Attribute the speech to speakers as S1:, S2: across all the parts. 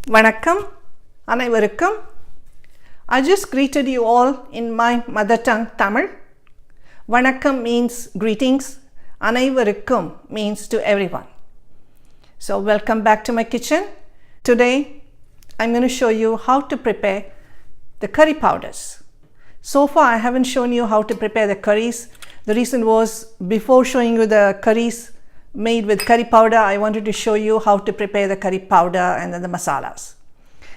S1: Vanakkam, Anaivarukkum. I just greeted you all in my mother tongue Tamil. Vanakkam means greetings, Anaivarukkum means to everyone. So welcome back to my kitchen. Today I'm going to show you how to prepare the curry powders. So far I haven't shown you how to prepare the curries. The reason was, before showing you the curries made with curry powder, I wanted to show you how to prepare the curry powder and then the masalas.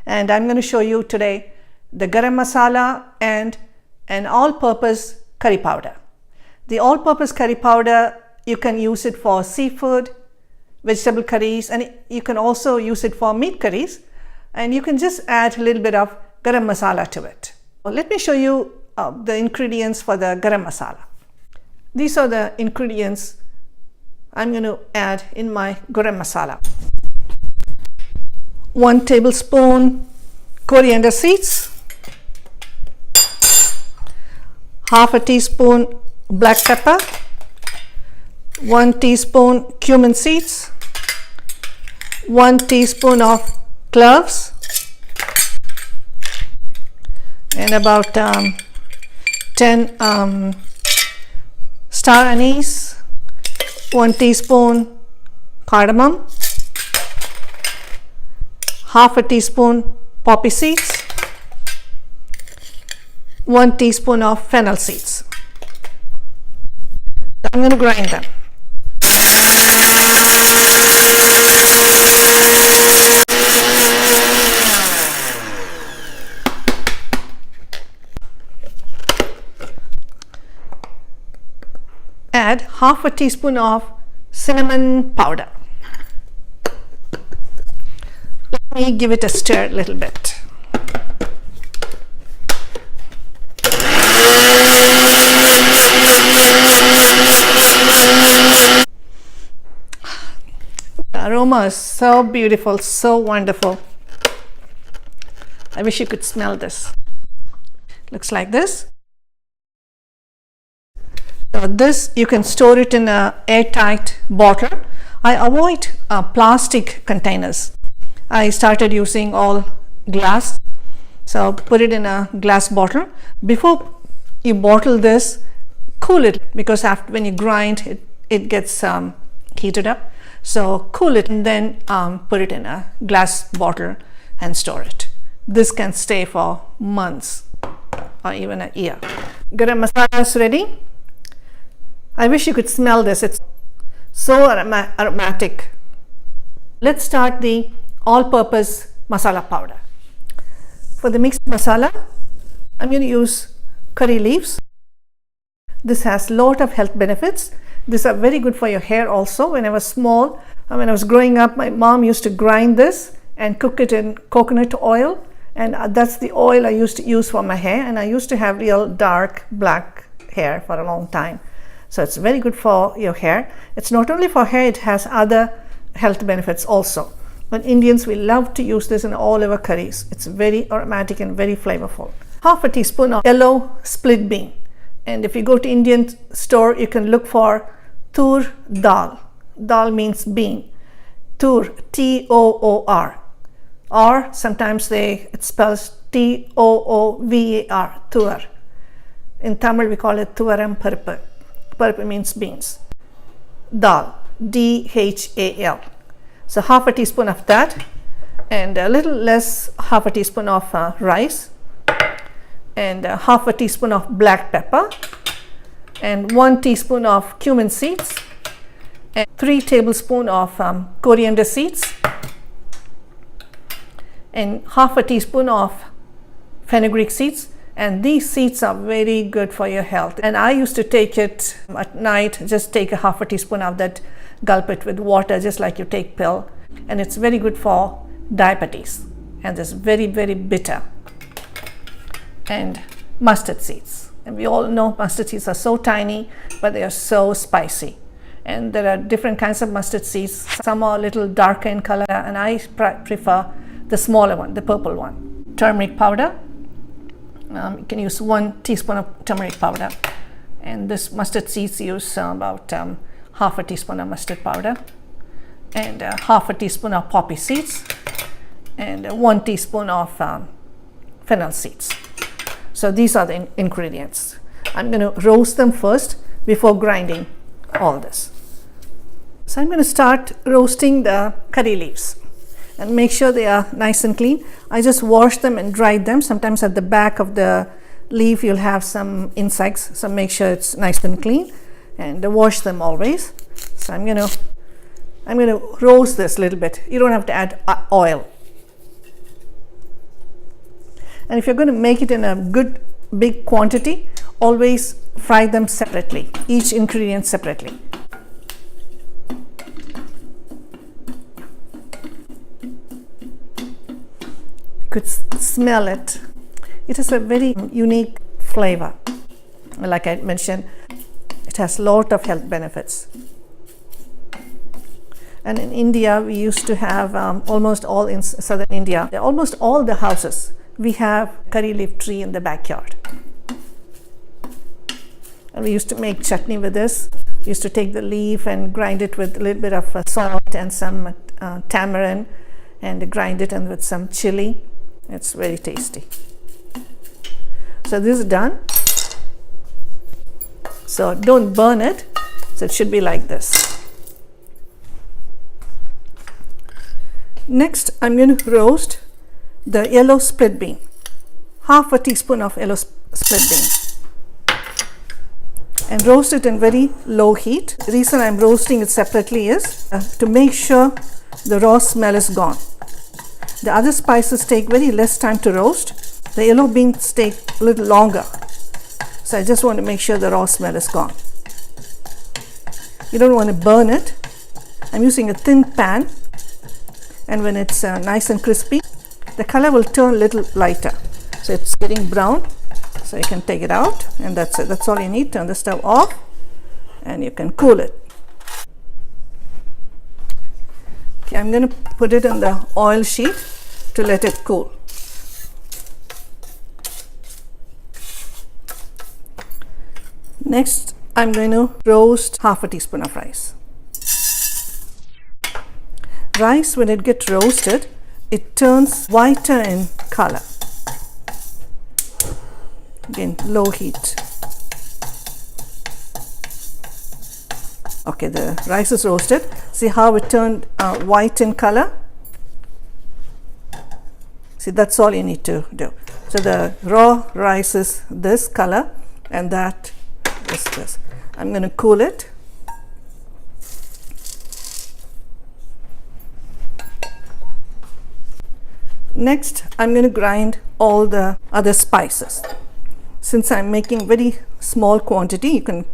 S1: And I'm going to show you today the Gharam Masala and an all-purpose curry powder. The all-purpose curry powder, you can use it for seafood, vegetable curries, and you can also use it for meat curries, and you can just add a little bit of Gharam Masala to it. Well, let me show you the ingredients for the Gharam Masala. These are the ingredients I'm going to add in my Gharam Masala. 1 tablespoon coriander seeds, half a teaspoon black pepper, 1 teaspoon cumin seeds, 1 teaspoon of cloves, and about 10 star anise, 1 teaspoon cardamom, half a teaspoon poppy seeds, 1 teaspoon of fennel seeds. I'm going to grind them. Add half a teaspoon of cinnamon powder. Let me give it a stir a little bit. The aroma is so beautiful, so wonderful. I wish you could smell this. Looks like this. So this, you can store it in an airtight bottle. I avoid plastic containers. I started using all glass. So put it in a glass bottle. Before you bottle this, cool it, because after when you grind it gets heated up. So cool it and then put it in a glass bottle and store it. This can stay for months or even a year. Garam masala is ready. I wish you could smell this. It's so aromatic. Let's start the all-purpose masala powder. For the mixed masala, I'm going to use curry leaves. This has a lot of health benefits. These are very good for your hair also. When I was small, when I was growing up, my mom used to grind this and cook it in coconut oil, and that's the oil I used to use for my hair, and I used to have real dark black hair for a long time. So it's very good for your hair. It's not only for hair, it has other health benefits also. But Indians, we love to use this in all our curries. It's very aromatic and very flavorful. Half a teaspoon of yellow split bean. And if you go to Indian store, you can look for tur dal. Dal means bean. Tur, T-O-O-R. Or sometimes it spells T-O-O-V-A-R, tur. In Tamil we call it tuvaram paruppu. Paruppu means beans. Dal, D-H-A-L. So half a teaspoon of that, and a little less, half a teaspoon of rice, and half a teaspoon of black pepper, and 1 teaspoon of cumin seeds, and 3 tablespoons of coriander seeds, and half a teaspoon of fenugreek seeds. And these seeds are very good for your health. And I used to take it at night, just take a half a teaspoon of that, gulp it with water, just like you take pill. And it's very good for diabetes. And it's very, very bitter. And mustard seeds. And we all know mustard seeds are so tiny, but they are so spicy. And there are different kinds of mustard seeds. Some are a little darker in color, and I prefer the smaller one, the purple one. Turmeric powder. You can use 1 teaspoon of turmeric powder, and this mustard seeds use about half a teaspoon of mustard powder, and half a teaspoon of poppy seeds, and 1 teaspoon of fennel seeds. So these are the ingredients. I'm going to roast them first before grinding all this. So I'm going to start roasting the curry leaves and make sure they are nice and clean. I just wash them and dried them. Sometimes at the back of the leaf you'll have some insects, so make sure it's nice and clean and wash them always. So I'm going to roast this a little bit. You don't have to add oil. And if you're going to make it in a good big quantity, always fry them separately, each ingredient separately. You could smell it. It has a very unique flavor. Like I mentioned, it has a lot of health benefits. And in India, we used to have almost all in southern India, almost all the houses, we have curry leaf tree in the backyard. And we used to make chutney with this. We used to take the leaf and grind it with a little bit of salt and some tamarind and grind it and with some chili. It's very tasty. So this is done. So don't burn it. So it should be like this. Next, I'm going to roast the yellow split bean. Half a teaspoon of yellow split bean. And roast it in very low heat. The reason I'm roasting it separately is to make sure the raw smell is gone. The other spices take very less time to roast. The yellow beans take a little longer. So I just want to make sure the raw smell is gone. You don't want to burn it. I'm using a thin pan, and when it's nice and crispy, the color will turn a little lighter. So it's getting brown. So you can take it out, and that's it. That's all you need. Turn the stove off and you can cool it. Okay, I'm going to put it in the oil sheet to let it cool. Next, I'm going to roast half a teaspoon of rice. Rice, when it gets roasted, it turns whiter in color. Again, low heat. Okay, the rice is roasted. See how it turned white in color? See, that's all you need to do. So the raw rice is this color and that is this. I'm going to cool it. Next, I'm going to grind all the other spices. Since I'm making very small quantity, you can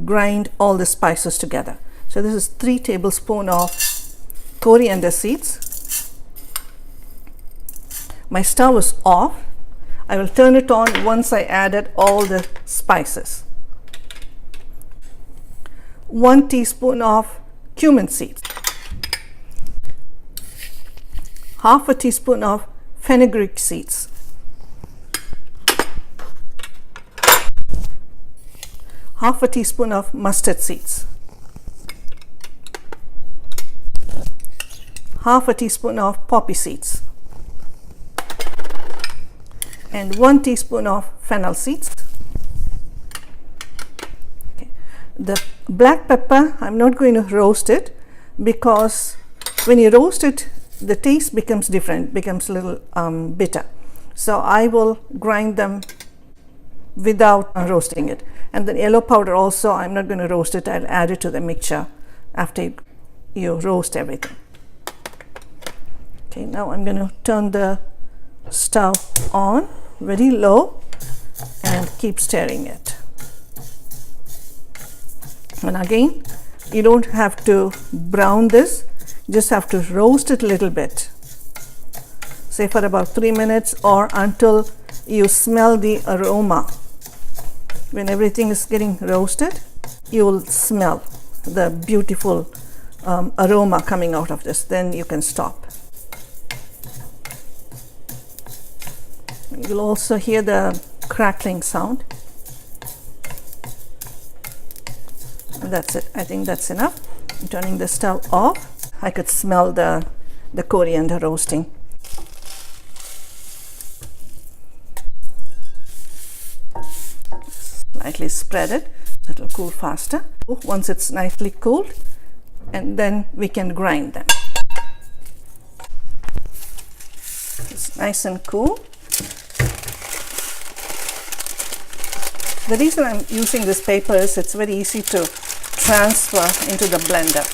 S1: grind all the spices together. So this is 3 tablespoons of coriander seeds. My stove is off. I will turn it on once I added all the spices. 1 teaspoon of cumin seeds. Half a teaspoon of fenugreek seeds. Half a teaspoon of mustard seeds. Half a teaspoon of poppy seeds. And 1 teaspoon of fennel seeds. Okay. The black pepper, I'm not going to roast it because when you roast it, the taste becomes different, becomes a little bitter. So I will grind them without roasting it. And the yellow powder also, I'm not going to roast it. I'll add it to the mixture after you roast everything. Okay, now I'm going to turn the stove on very low and keep stirring it. And again, you don't have to brown this, just have to roast it a little bit, say for about 3 minutes or until you smell the aroma. When everything is getting roasted, you will smell the beautiful aroma coming out of this. Then you can stop. You'll also hear the crackling sound. And that's it. I think that's enough. I'm turning the stove off. I could smell the coriander roasting. lightly spread it so it will cool faster. Once it's nicely cooled, and then we can grind them. It's nice and cool. The reason I'm using this paper is it's very easy to transfer into the blender.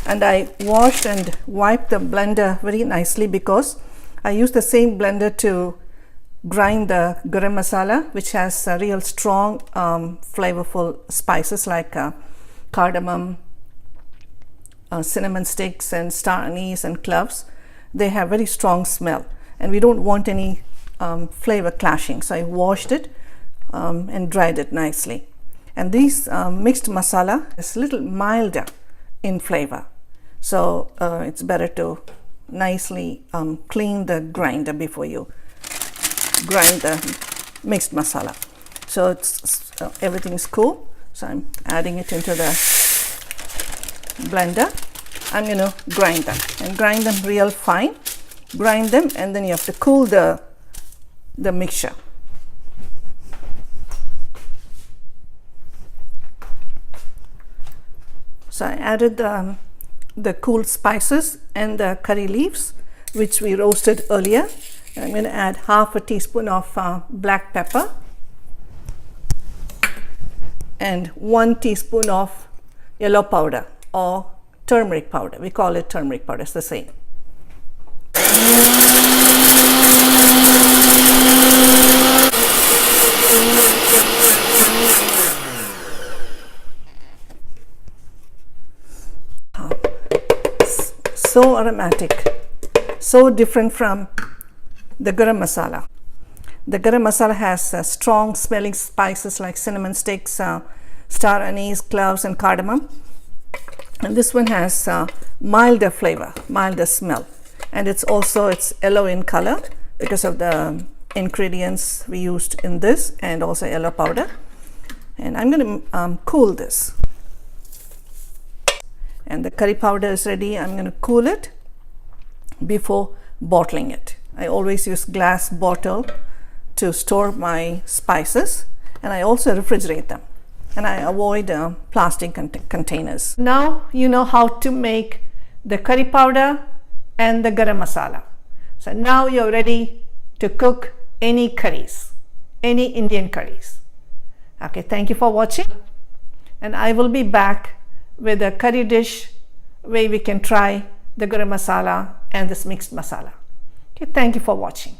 S1: And I washed and wiped the blender very nicely because I use the same blender to grind the garam masala, which has real strong flavorful spices like cardamom, cinnamon sticks, and star anise and cloves. They have very strong smell, and we don't want any flavor clashing. So I washed it and dried it nicely. And these mixed masala is a little milder in flavor. So it's better to nicely clean the grinder before you grind the mixed masala. So it's everything's cool. So I'm adding it into the blender. I'm going to grind them and grind them real fine. Grind them, and then you have to cool the mixture. So I added the cool spices and the curry leaves, which we roasted earlier. And I'm going to add half a teaspoon of black pepper and 1 teaspoon of yellow powder or turmeric powder. We call it turmeric powder, it's the same. So aromatic, so different from the garam masala. The garam masala has strong smelling spices like cinnamon sticks, star anise, cloves, and cardamom. And this one has milder flavor, milder smell. And it's yellow in color because of the ingredients we used in this, and also yellow powder. And I'm going to cool this. And the curry powder is ready. I'm going to cool it before bottling it. I always use glass bottle to store my spices, and I also refrigerate them, and I avoid plastic containers. Now you know how to make the curry powder and the garam masala. So now you're ready to cook any curries, any Indian curries. Okay, thank you for watching, and I will be back with a curry dish where we can try the garam masala and this mixed masala. Okay, thank you for watching.